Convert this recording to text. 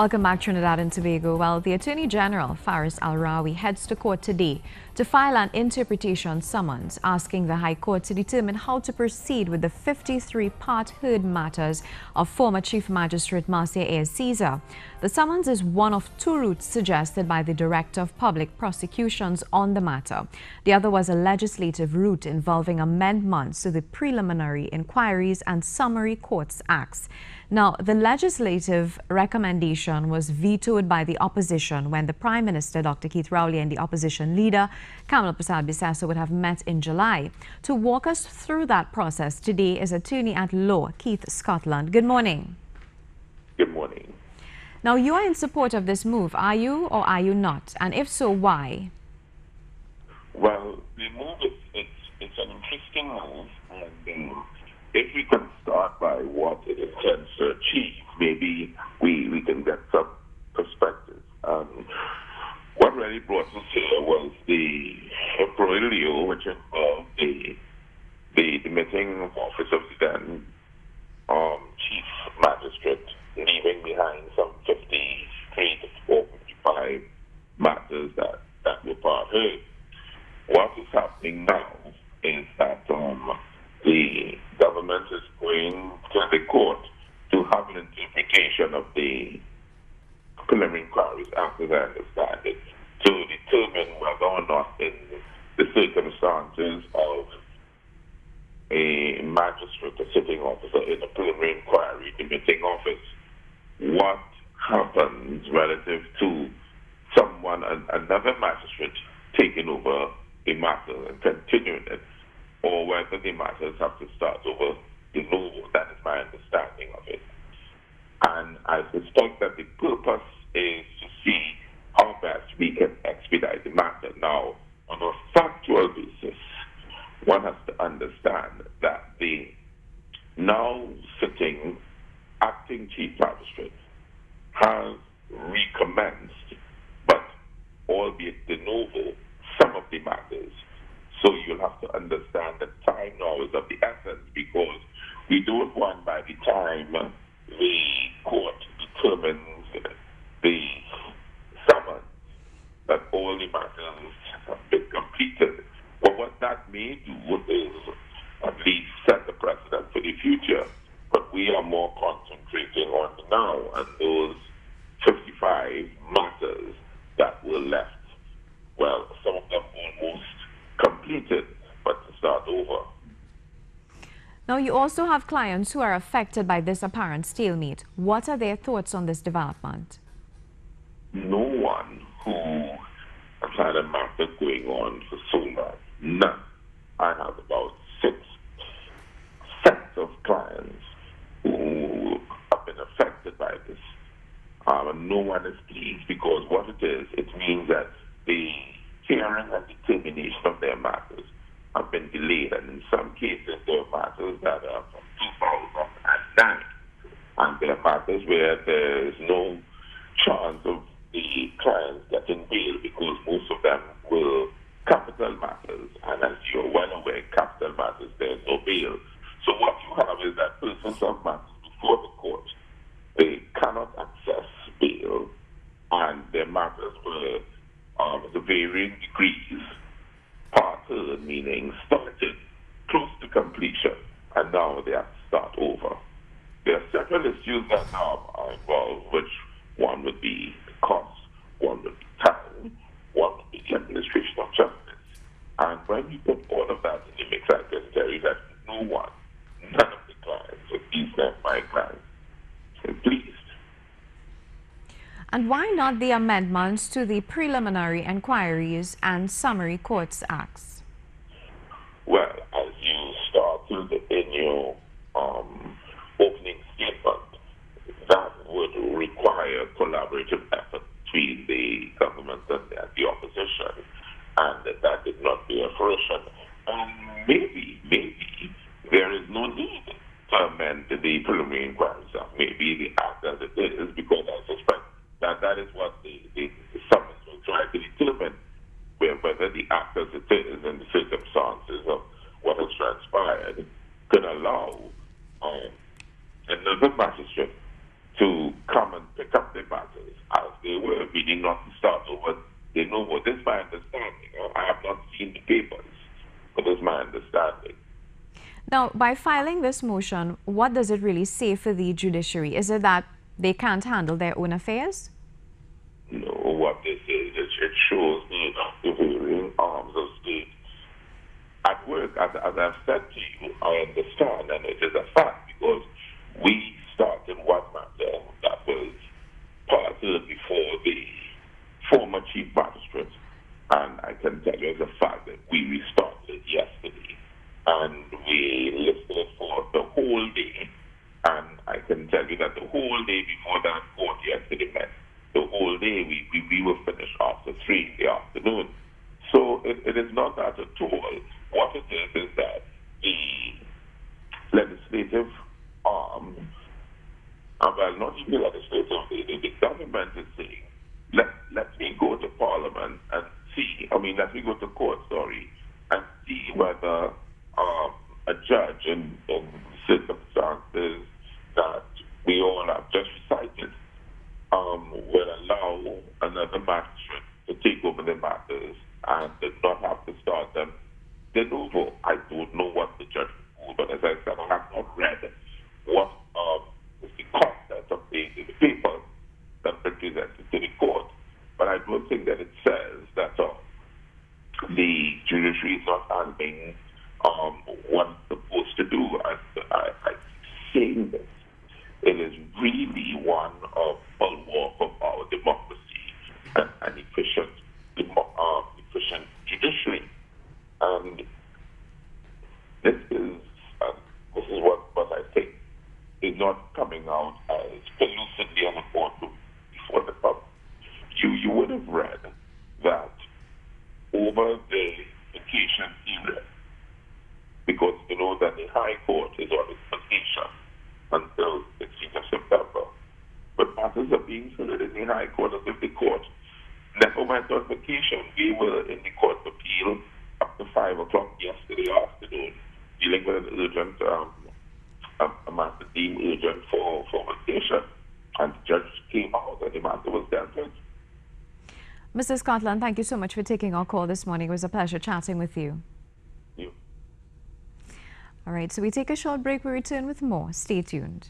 Welcome back, Trinidad and Tobago. Well, the Attorney General, Faris Al-Rawi, heads to court today to file an interpretation summons asking the High Court to determine how to proceed with the 53-part heard matters of former Chief Magistrate Marcia Ayers Caesar. The summons is one of two routes suggested by the Director of Public Prosecutions on the matter. The other was a legislative route involving amendments to the Preliminary Inquiries and Summary Courts Acts. Now, the legislative recommendation was vetoed by the opposition when the Prime Minister, Dr. Keith Rowley, and the opposition leader, Kamala Prasad-Bissessar, would have met in July. To walk us through that process today is Attorney at Law Keith Scotland. Good morning. Good morning. Now, you are in support of this move, are you or are you not? And if so, why? Well, the move it's an interesting move, and if we can start by what it intends to achieve, maybe we can get some perspective. What really brought us here was the imbroglio, which involved the demitting of office of the then Chief Magistrate, leaving behind some 53 to 55 matters that were part heard. What is happening now is that the government is going to the court to have an interpretation of the Preliminary Inquiries Act, as I understand it, to determine whether or not in the circumstances of a magistrate, a sitting officer in a preliminary inquiry, demitting office, what happens relative to someone, another magistrate, taking over a matter and continuing it, or whether the matters have to start over de novo. That is my understanding of it. And I suspect that the purpose is to see how best we can expedite the matter. Now, on a factual basis, one has to understand that the now sitting acting Chief Magistrate has recommenced, but albeit de novo, some of the matters. So you'll have to understand that time now is of the essence, because we don't want, by the time the court determines the summons, that all the matters have been completed. But what that may do is at least set the precedent for the future. But we are more concentrating on now and those 55 matters that were left. Well, some of them almost completed, but to start over. Now, you also have clients who are affected by this apparent stalemate. What are their thoughts on this development? No one who has had a matter going on for so long. None. I have about 6 sets of clients who have been affected by this. No one is pleased, because what it is, it means that the hearing and determination of their matters have been delayed, and in some cases there are matters that are from 2009, and there are matters where there is no chance of the clients getting bail, because most of them were capital matters, and as you're well aware, capital matters, there is no bail. So what you have is that persons have matters before the court, they cannot access bail, and their matters were the varying degrees, part heard, meaning started close to completion, and now they have to start over. There are several issues that now are involved, which one would be the cost, one would be time, one would be the administration of justice. And when you put all of that in the mix, I can tell you that none of the clients, at least not my clients, is pleased. And why not the amendments to the Preliminary Inquiries and Summary Courts Acts? Well, as you started in your opening statement, that would require collaborative effort between the government and the opposition, and that did not bear fruition. And maybe there is no need to amend the Preliminary Inquiries Act. Maybe the act as it is, because I suspect that is what the summons will try to determine, whether the act as it is and the circumstances of what has transpired can allow another magistrate to come and pick up the matter Now, by filing this motion, what does it really say for the judiciary? Is it that they can't handle their own affairs? No, what this is, it shows the varying arms of state at work. As I've said to you, I understand, and it is a fact, because we started one matter that was parted before the former chief magistrate, and I can tell you as a fact that we restarted it yesterday, and we listed it for the whole day, and I can tell you that the whole day before that court yesterday met, the whole day we were finished after 3 in the afternoon. So it is not that at all. What it is that the legislative arm, well, not even the legislative, the government is saying, let me go to Parliament and see, let me go to court, and see whether a judge in circumstances that we all have just recited will allow another magistrate to take over the matters and not have to start them de novo. I don't know what the judge will do, but as I said, I have not read what is the content of the paper that represented to the court. But I don't think that it says that the judiciary is not handling what it's supposed to do. I'm saying this. It is really one of bulwark of our democracy and an efficient judiciary. And this is what I think is not coming out as collusively on the courtroom before the public. You would have read that over the vacation period, because you know that the High Court is on its vacation until 16th of September. But matters are being heard in the High Court as if the court never went on vacation. We were in the Court of Appeal up to 5 o'clock yesterday afternoon, dealing with an urgent, a matter deemed urgent for vacation. And the judge came out and the matter was dealt with. Mr. Scotland, thank you so much for taking our call this morning. It was a pleasure chatting with you. You. All right, so we take a short break. We return with more. Stay tuned.